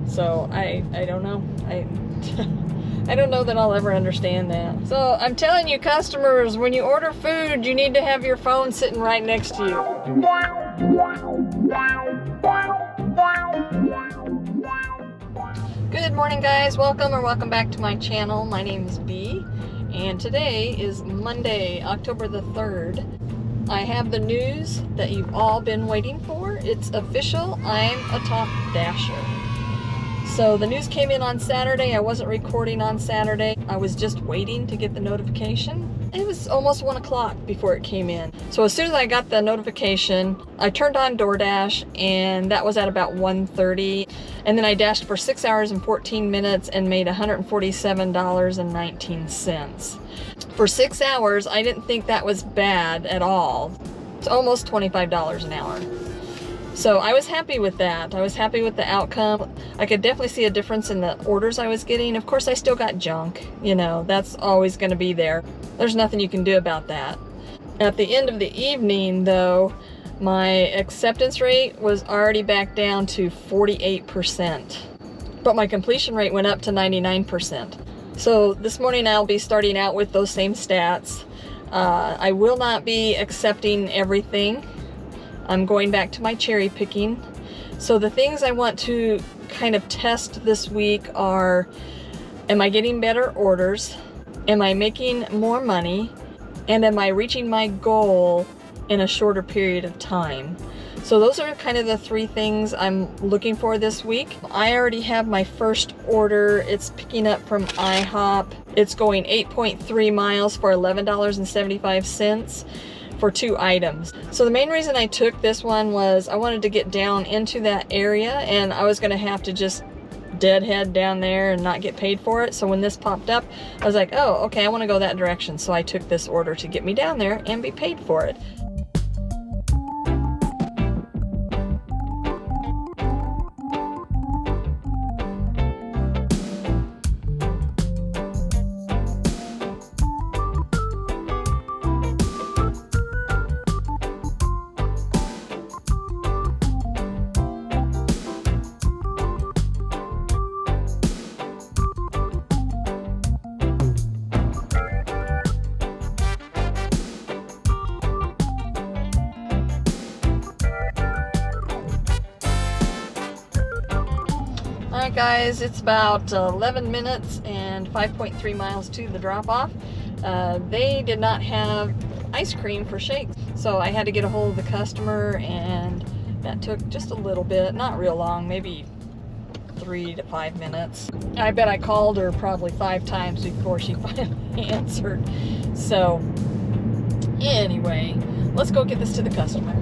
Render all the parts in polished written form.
So I don't know. I don't know that I'll ever understand that. So I'm telling you, customers, when you order food, you need to have your phone sitting right next to you. Good morning, guys. Welcome back to my channel. My name is Bee, and today is Monday, October the 3rd. I have the news that you've all been waiting for. It's official. I'm a top dasher. So the news came in on Saturday. I wasn't recording on Saturday. I was just waiting to get the notification. It was almost 1 o'clock before it came in. So as soon as I got the notification, I turned on Doordash, and that was at about 1:30. And then I dashed for 6 hours and 14 minutes and made $147.19. For 6 hours, I didn't think that was bad at all. It's almost $25 an hour. So I was happy with that. I was happy with the outcome. I could definitely see a difference in the orders I was getting. Of course, I still got junk. You know, that's always going to be there. There's nothing you can do about that. At the end of the evening, though, my acceptance rate was already back down to 48%. But my completion rate went up to 99%. So this morning I'll be starting out with those same stats. I will not be accepting everything. I'm going back to my cherry picking. So the things I want to kind of test this week are, am I getting better orders? Am I making more money? And am I reaching my goal in a shorter period of time? So those are kind of the three things I'm looking for this week. I already have my first order. It's picking up from IHOP. It's going 8.3 miles for $11.75. for 2 items. So the main reason I took this one was I wanted to get down into that area, and I was gonna have to just deadhead down there and not get paid for it. So when this popped up, I was like, oh, okay, I wanna go that direction. So I took this order to get me down there and be paid for it. Alright guys, it's about 11 minutes and 5.3 miles to the drop-off. They did not have ice cream for shakes, so I had to get a hold of the customer, and that took just a little bit, not real long, maybe 3 to 5 minutes. I bet I called her probably 5 times before she finally answered. So anyway, let's go get this to the customer.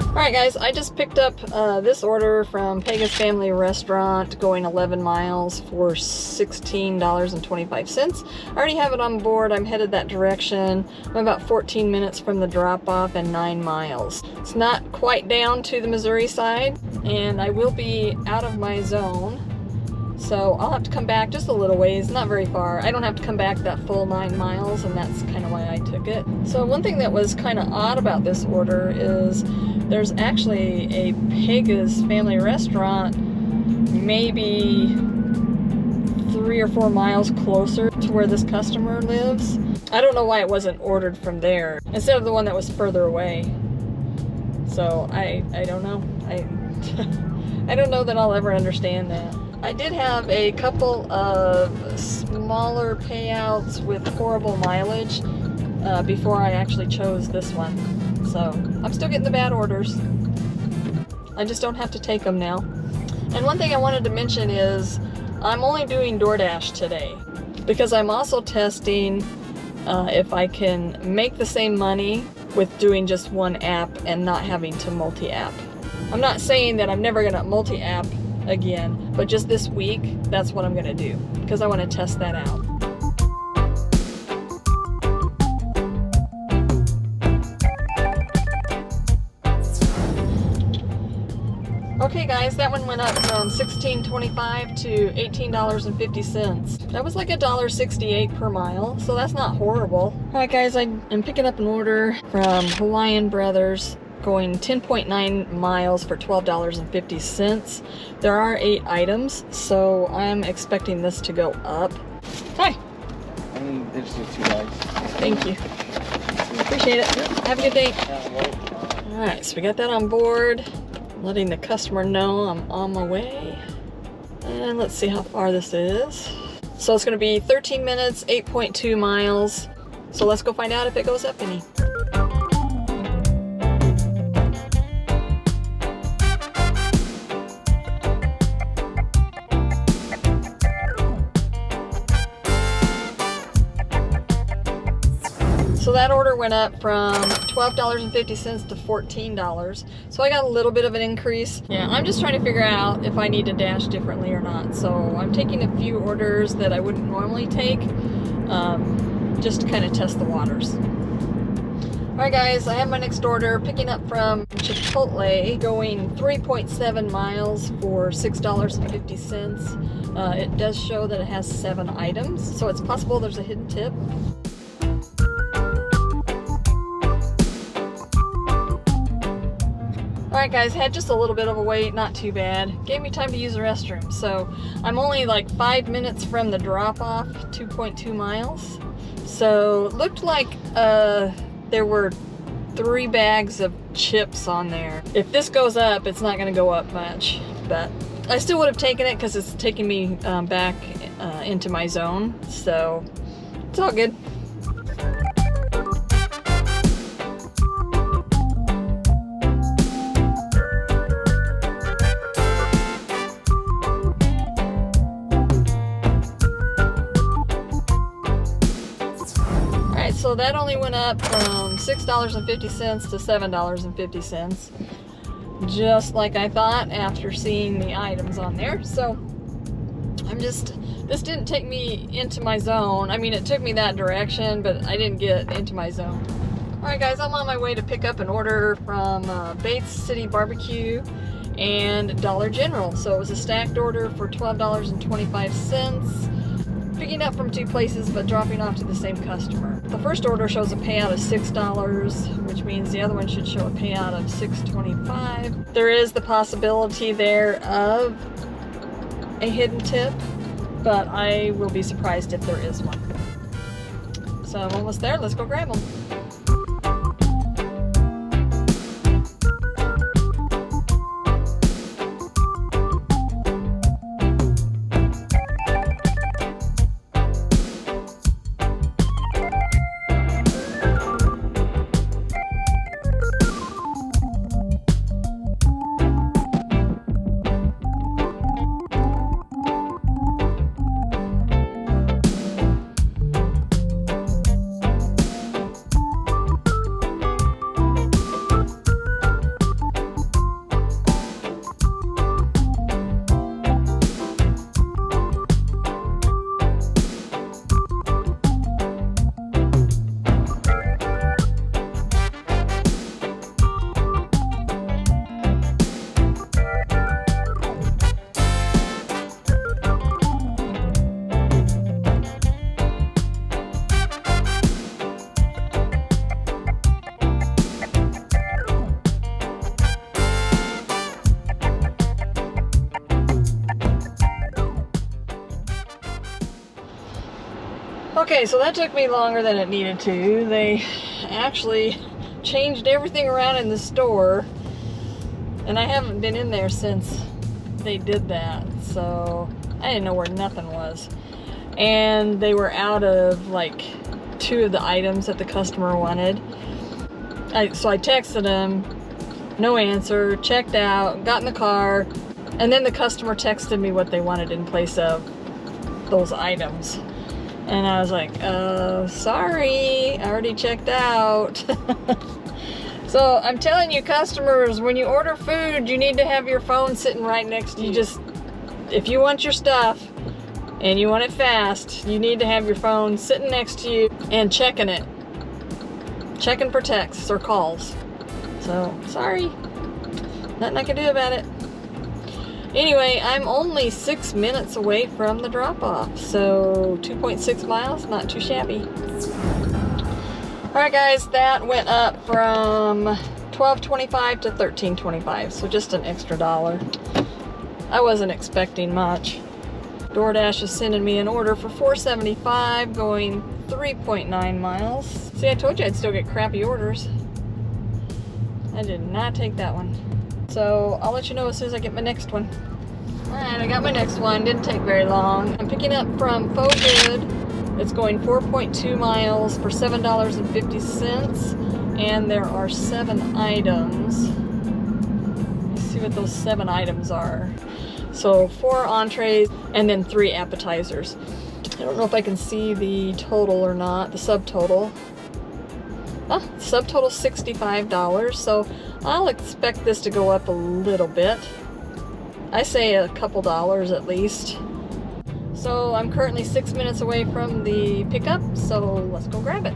Alright guys, I just picked up this order from Pega's Family Restaurant going 11 miles for $16.25. I already have it on board. I'm headed that direction. I'm about 14 minutes from the drop-off and 9 miles. It's not quite down to the Missouri side, and I will be out of my zone. So I'll have to come back just a little ways, not very far. I don't have to come back that full 9 miles, and that's kind of why I took it. So one thing that was kind of odd about this order is there's actually a Pega's Family Restaurant maybe 3 or 4 miles closer to where this customer lives. I don't know why it wasn't ordered from there instead of the one that was further away. So I don't know. I don't know that I'll ever understand that. I did have a couple of smaller payouts with horrible mileage before I actually chose this one. So I'm still getting the bad orders. I just don't have to take them now. And one thing I wanted to mention is I'm only doing Doordash today because I'm also testing if I can make the same money with doing just one app and not having to multi-app. I'm not saying that I'm never gonna multi-app again, but just this week, that's what I'm gonna do because I want to test that out. Okay guys, that one went up from $16.25 to $18.50. That was like $1.68 per mile, so that's not horrible. Alright guys, I am picking up an order from Hawaiian Brothers going 10.9 miles for $12.50. There are 8 items, so I'm expecting this to go up. Hi. There's just 2 bags. Thank you. Appreciate it. Have a good day. Alright, so we got that on board. Letting the customer know I'm on my way. And let's see how far this is. So it's going to be 13 minutes, 8.2 miles. So let's go find out if it goes up any. So that order went up from $12.50 to $14. So I got a little bit of an increase. Yeah, I'm just trying to figure out if I need to dash differently or not. So I'm taking a few orders that I wouldn't normally take, just to kind of test the waters. Alright guys, I have my next order picking up from Chipotle, going 3.7 miles for $6.50. It does show that it has 7 items, so it's possible there's a hidden tip. Alright guys, had just a little bit of a wait, not too bad. Gave me time to use the restroom. So I'm only like 5 minutes from the drop-off, 2.2 miles. So it looked like there were 3 bags of chips on there. If this goes up, it's not going to go up much. But I still would have taken it because it's taking me back into my zone. So it's all good. So that only went up from $6.50 to $7.50, just like I thought after seeing the items on there. So this didn't take me into my zone. I mean, it took me that direction, but I didn't get into my zone. Alright guys, I'm on my way to pick up an order from Bates City Barbecue and Dollar General. So it was a stacked order for $12.25. Picking up from 2 places but dropping off to the same customer. The first order shows a payout of $6, which means the other one should show a payout of $6.25. There is the possibility there of a hidden tip, but I will be surprised if there is one. So I'm almost there, let's go grab them. Okay, so that took me longer than it needed to. They actually changed everything around in the store, and I haven't been in there since they did that, so I didn't know where nothing was. And they were out of like 2 of the items that the customer wanted. So I texted them, no answer, checked out, got in the car, and then the customer texted me what they wanted in place of those items. And I was like, sorry, I already checked out. So I'm telling you, customers, when you order food, you need to have your phone sitting right next to you. If you want your stuff and you want it fast, you need to have your phone sitting next to you and checking it. Checking for texts or calls. So, sorry. Nothing I can do about it. Anyway, I'm only 6 minutes away from the drop-off, so 2.6 miles, not too shabby. Alright guys, that went up from $12.25 to $13.25, so just an extra $1. I wasn't expecting much. Doordash is sending me an order for $4.75, going 3.9 miles. See, I told you I'd still get crappy orders. I did not take that one. So I'll let you know as soon as I get my next one. Alright, I got my next one. Didn't take very long. I'm picking up from Faux Good. It's going 4.2 miles for $7.50. And there are 7 items. Let's see what those 7 items are. So 4 entrees and then 3 appetizers. I don't know if I can see the total or not, the subtotal. Oh, subtotal $65, so I'll expect this to go up a little bit. I say a couple dollars at least. So I'm currently 6 minutes away from the pickup, so let's go grab it.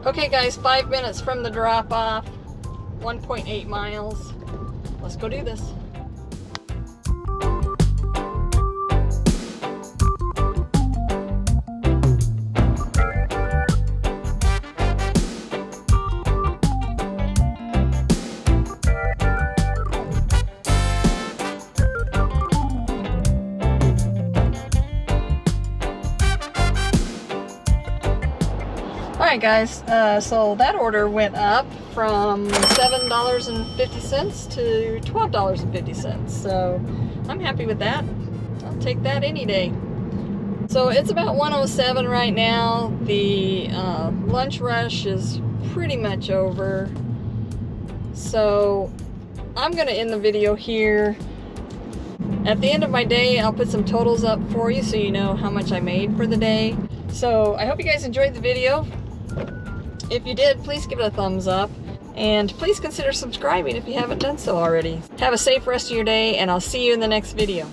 Okay guys, 5 minutes from the drop-off, 1.8 miles. Let's go do this. Alright guys, so that order went up from $7.50 to $12.50, so I'm happy with that. I'll take that any day. So it's about 1:07 right now. The lunch rush is pretty much over, so I'm going to end the video here. At the end of my day, I'll put some totals up for you so you know how much I made for the day. So I hope you guys enjoyed the video. If you did, please give it a thumbs up, and please consider subscribing if you haven't done so already. Have a safe rest of your day, and I'll see you in the next video.